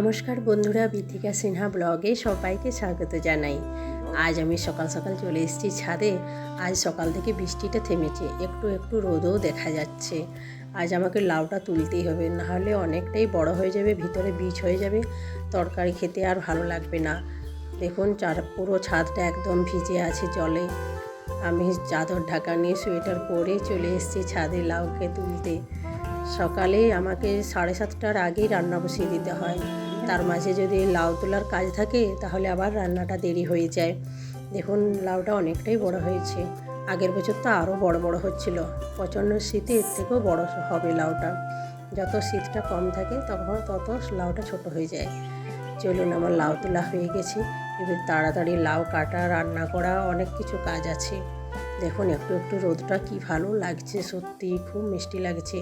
নমস্কার বন্ধুরা, বিথিকা সিনহা ব্লগে সবাইকে স্বাগত জানাই। আজ আমি সকাল সকাল চলে এসেছি ছাদে। আজ সকাল থেকে বৃষ্টিটা থেমেছে, একটু একটু রোদও দেখা যাচ্ছে। আজ আমাকে লাউটা তুলতেই হবে, নাহলে অনেকটাই বড় হয়ে যাবে, ভিতরে বীজ হয়ে যাবে, তরকারি খেতে আর ভালো লাগবে না। দেখুন পুরো ছাদটা একদম ভিজে আছে জলে। আমি চাদর ঢাকা নিয়ে সোয়েটার পরে চলে এসেছি ছাদে লাউকে তুলতে। সকালে আমাকে 7:30টার আগেই রান্না বসিয়ে দিতে হয়। তার মাঝে যদি লাউ তোলার কাজ থাকে তাহলে আবার রান্নাটা দেরি হয়ে যায়। দেখুন লাউটা অনেকটাই বড় হয়েছে, আগের বছর তো আরও বড় বড় হচ্ছিল। প্রচণ্ড শীতে এর থেকেও বড় হবে লাউটা। যত শীতটা কম থাকে তখন তত লাউটা ছোট হয়ে যায়। চলুন, আমার লাউ তোলা হয়ে গেছে। এবার তাড়াতাড়ি লাউ কাটা, রান্না করা, অনেক কিছু কাজ আছে। দেখুন একটু একটু রোদটা কি ভালো লাগছে, সত্যি খুব মিষ্টি লাগছে।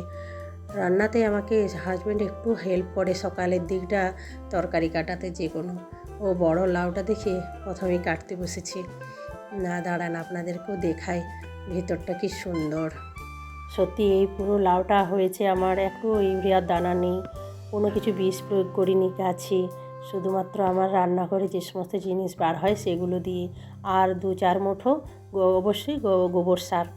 রান্নাতে আমাকে হাজব্যান্ড একটু হেল্প করে সকালের দিকটা তরকারি কাটাতে, যে কোনো। ও বড় লাউটা দেখে প্রথমেই কাটতে বসেছি। না দাঁড়ান, আপনাদেরকেও দেখাই ভিতরটা কি সুন্দর। সত্যি এই পুরো লাউটা হয়েছে আমার, একটু ইউরিয়ার দানা নেই, কোনো কিছু বিষ প্রয়োগ করিনি গাছে। শুধুমাত্র আমার রান্নাঘরে যে সমস্ত জিনিস বার হয় সেগুলো দিয়ে, আর 2-4 মুঠো অবশ্যই গোবর সার।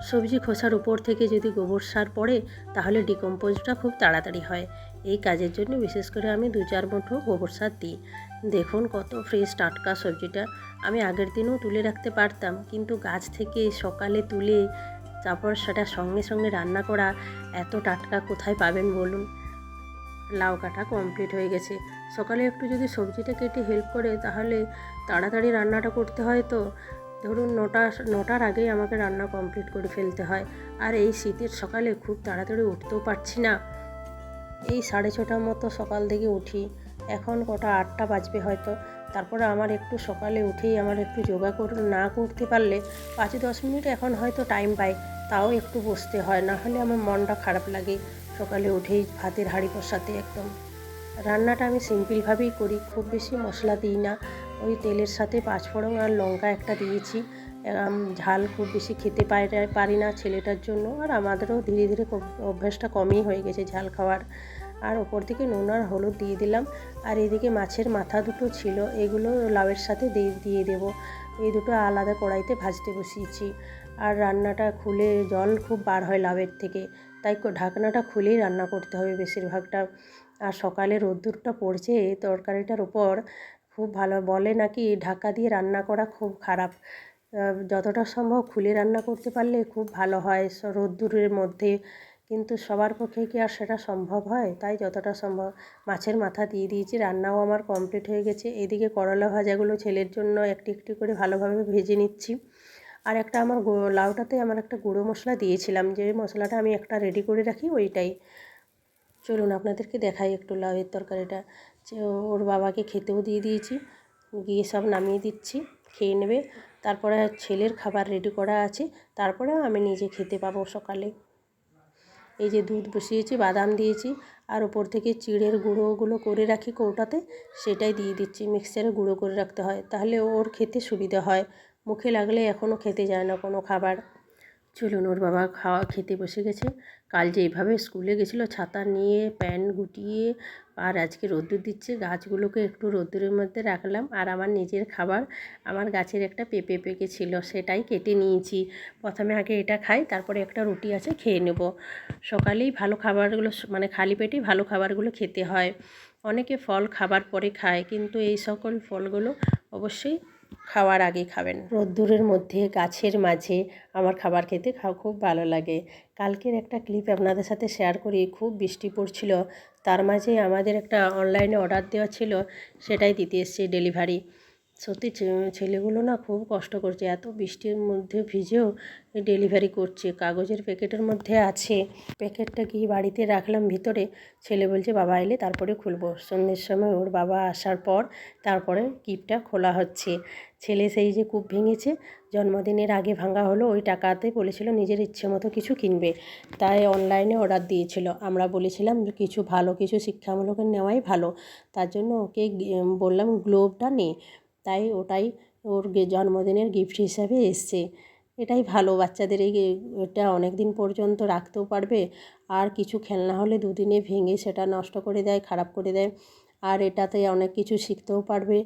সবজি খোসার উপর থেকে যদি গোবর সার পড়ে তাহলে ডিকম্পোজটা খুব তাড়াতাড়ি হয়। এই কাজের জন্য বিশেষ করে আমি 2-4 মুঠো গোবর সার দিই। দেখুন কত ফ্রেশ টাটকা সবজিটা। আমি আগের দিনও তুলে রাখতে পারতাম, কিন্তু গাছ থেকে সকালে তুলে তারপর সেটা সঙ্গে সঙ্গে রান্না করা, এত টাটকা কোথায় পাবেন বলুন। লাউ কাটা কমপ্লিট হয়ে গেছে। সকালে একটু যদি সবজিটা কেটে হেল্প করে তাহলে তাড়াতাড়ি রান্নাটা করতে হয়। তো ধরুন 9টার আগেই আমাকে রান্না কমপ্লিট করে ফেলতে হয়। আর এই শীতের সকালে খুব তাড়াতাড়ি উঠতেও পারছি না। এই 6:30 মতো সকাল থেকে উঠি। এখন কটা 8টা বাজবে হয়তো। তারপরে আমার একটু সকালে উঠেই আমার একটু যোগা না করতে পারলে 5-10 মিনিট এখন হয়তো টাইম পাই, তাও একটু বসতে হয়, না হলে আমার মনটা খারাপ লাগে। সকালে উঠেই ভাতের হাঁড়ি বসাতে একদম। রান্নাটা আমি সিম্পলভাবেই করি, খুব বেশি মশলা দিই না। ওই তেলের সাথে 5 ফোড়ন আর লঙ্কা একটা দিয়েছি। ঝাল খুব বেশি খেতে পারি না ছেলেটার জন্য, আর আমাদেরও ধীরে ধীরে অভ্যাসটা কমই হয়ে গেছে ঝাল খাওয়ার। আর ওপর থেকে নুন আর হলুদ দিয়ে দিলাম। আর এদিকে মাছের মাথা দুটো ছিল, এগুলো লাউয়ের সাথে দিয়ে দেবো। এই দুটো আলাদা কড়াইতে ভাজতে বসিয়েছি। আর রান্নাটা খুলে জল খুব বার হয় লাউয়ের থেকে, তাই ঢাকনাটা খুলেই রান্না করতে হবে বেশিরভাগটা। আর সকালে রোদ্দুরটা পড়ছে তরকারিটার উপর, খুব ভালো। বলে নাকি ঢাকা দিয়ে রান্না করা খুব খারাপ, যতটা সম্ভব খুলে রান্না করতে পারলে খুব ভালো হয় রোদ্দুরের মধ্যে। কিন্তু সবার পক্ষে কি আর সেটা সম্ভব হয়? তাই যতটা সম্ভব মাছের মাথা দিয়ে দিয়েছি। রান্নাও আমার কমপ্লিট হয়ে গেছে। এদিকে করলা ভাজাগুলো ছেলের জন্য একটি একটি করে ভালোভাবে ভেজে নিচ্ছি। আর একটা আমার লাউটাতে আমার একটা গুঁড়ো মশলা দিয়েছিলাম, যে মশলাটা আমি একটা রেডি করে রাখি, ওইটাই। চলুন আপনাদেরকে দেখাই একটু লাউয়ের তরকারিটা। ওর বাবাকে খেতেও দিয়ে দিয়েছি, গিয়ে সব নামিয়ে দিচ্ছি, খেয়ে নেবে। তারপরে ছেলের খাবার রেডি করা আছে, তারপরে আমি নিজে খেতে পাবো সকালে। এই যে দুধ বসিয়েছি, বাদাম দিয়েছি, আর ওপর থেকে চিড়ের গুঁড়োগুলো করে রাখি কৌটাতে, সেটাই দিয়ে দিচ্ছি। মিক্সারে গুঁড়ো করে রাখতে হয়, তাহলে ওর খেতে সুবিধা হয়। মুখে লাগলে এখনও খেতে যায় না কোনো খাবার। চলুন, ওর বাবা খেতে বসে গেছে। কাল যে এইভাবে স্কুলে গেছিলো ছাতা নিয়ে, প্যান্ট গুটিয়ে, আর আজকে রোদ্দুর দিচ্ছে, গাছগুলোকে একটু রোদ্দুরের মধ্যে রাখলাম। আর আমার নিজের খাবার, আমার গাছের একটা পেঁপে পেকেছিল, সেটাই কেটে নিয়েছি। প্রথমে আগে এটা খাই, তারপরে একটা রুটি আছে খেয়ে নেব। সকালেই ভালো খাবারগুলো, মানে খালি পেটেই ভালো খাবারগুলো খেতে হয়। অনেকে ফল খাবার পরে খায়, কিন্তু এই সকল ফলগুলো অবশ্যই খাওয়ার আগে খাবেন। রোদ্দুরের মধ্যে গাছের মাঝে আমার খাবার খেতে খুব ভালো লাগে। কালকের একটা ক্লিপ আপনাদের সাথে শেয়ার করি। খুব বৃষ্টি পড়ছিল, তার মাঝে আমাদের একটা অনলাইনে অর্ডার দেওয়া ছিল, সেটাই দিতে এসছে ডেলিভারি। সত্যি ছেলেগুলো না খুব কষ্ট করছে, এত বৃষ্টির মধ্যে ভিজেও ডেলিভারি করছে। কাগজের প্যাকেটের মধ্যে আছে, প্যাকেটটা গিয়ে বাড়িতে রাখলাম ভিতরে। ছেলে বলছে বাবা এলে তারপরে খুলবো। সন্ধ্যের সময় ওর বাবা আসার পর তারপরে কিপটা খোলা হচ্ছে। ছেলে সেই যে কূপ ভেঙেছে, জন্মদিনের আগে ভাঙা হলো, ওই টাকাতে বলেছিল নিজের ইচ্ছে মতো কিছু কিনবে, তাই অনলাইনে অর্ডার দিয়েছিল। আমরা বলেছিলাম কিছু ভালো কিছু শিক্ষামূলক নেওয়াই ভালো, তার জন্য ওকে বললাম গ্লোবটা নে, তাই ওটাই ওর জন্মদিনের গিফট হিসাবে এসছে। এটাই ভালো, বাচ্চাদের এটা অনেক দিন পর্যন্ত রাখতেও পারবে। আর কিছু খেলনা হলে দুদিনে ভেঙে সেটা নষ্ট করে দেয়, খারাপ করে দেয়। আর এটাতে অনেক কিছু শিখতেও পারবে,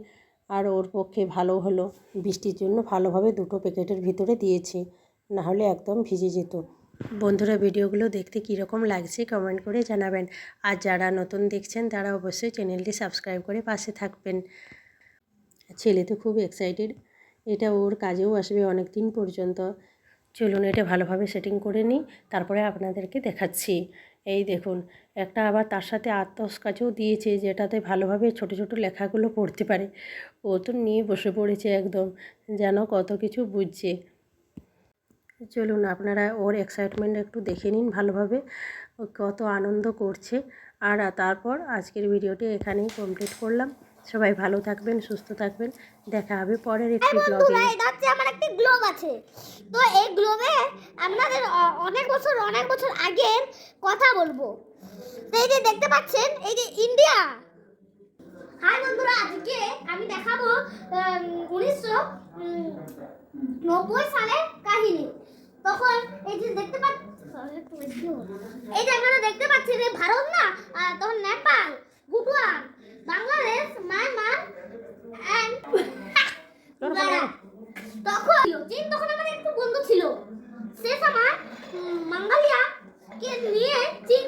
আর ওর পক্ষে ভালো হলো। বৃষ্টির জন্য ভালোভাবে দুটো প্যাকেটের ভিতরে দিয়েছি, নাহলে একদম ভিজে যেত। বন্ধুরা, ভিডিওগুলো দেখতে কীরকম লাগছে কমেন্ট করে জানাবেন। আর যারা নতুন দেখছেন তারা অবশ্যই চ্যানেলটি সাবস্ক্রাইব করে পাশে থাকবেন। ছেলে তো খুব এক্সাইটেড, এটা ওর কাজেও আসবে অনেক দিন পর্যন্ত। চলুন এটা ভালোভাবে সেটিং করে নিই, তারপরে আপনাদেরকে দেখাচ্ছি। এই দেখুন, একটা আবার তার সাথে আতস কাজও দিয়েছে, যেটাতে ভালোভাবে ছোট ছোট লেখাগুলো পড়তে পারে। ও তো নিয়ে বসে পড়েছে একদম, যেন কত কিছু বুঝছে। চলুন আপনারা ওর এক্সাইটমেন্ট একটু দেখে নিন ভালোভাবে, ও কত আনন্দ করছে। আর তারপর আজকের ভিডিওটি এখানেই কমপ্লিট করলাম। সবাই ভালো থাকবেন, সুস্থ থাকবেন। দেখা হবে পরের একটি ব্লগে। এটা হচ্ছে আমার একটি গ্লোব আছে। তো এই গ্লোবে আপনাদের অনেক বছর আগের কথা বলবো। তো এই যে দেখতে পাচ্ছেন, এই যে ইন্ডিয়া। হাই বন্ধুরা, আজকে আমি দেখাবো 1990 সালের কাহিনী। তখন এই যে দেখতে পাচ্ছেন, এই যে আপনারা দেখতে পাচ্ছেন যে ভারত না, তখন নেপাল, ভুটান, বাংলাদেশ, মায়ানমার এন্ড তখন চীন তখন আমাদের একটু বন্ধু ছিল। সে সময় মাঙ্গালিয়া কে নিয়ে চীন